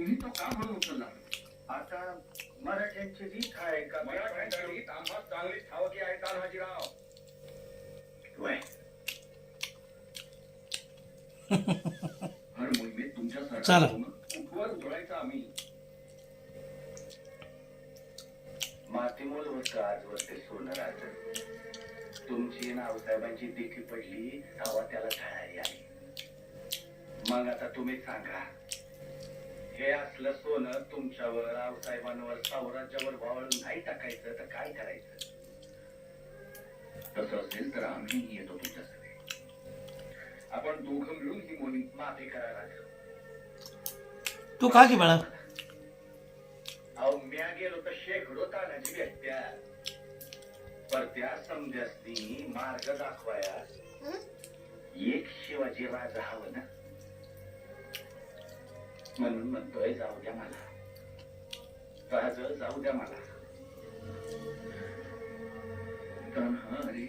तुम्ही तो का म्हणून उचलला? आता मराठ्यांची रीत आहे का? मराठ्यांची रीत आम्हा चांगली ठावकी आहे तानाजीराव. वय हर मोहिमेत तुमच्या चला. उठवर उधळायचं आम्ही. मातीमोल होतं आजवर ते सोनराज. तुमची नावसाहेबांची देखी पडली तेव्हा त्याला तयारी आली. मग आता तुम्ही सांगा, हे असलं सोनं तुमच्यावर, रावसाहेबांवर, साम्राज्यावर वावळून नाही टाकायचं तर काय करायचं? तसं असेल तर आम्हीही येतो तुमच्यासाठी. आपण दोघं मिळून ही मोहीम. माफी करा राजा. तू का की बाळा? अहो म्या गेलो तर शेकडो तानाजी भेटत्या, पर त्या समजासनी मार्ग दाखवाया एक शिवाजी राजा हवं ना. म्हणून म्हणतोय जाऊ द्या मला, राज जाऊ द्या मला. तान्हा, अरे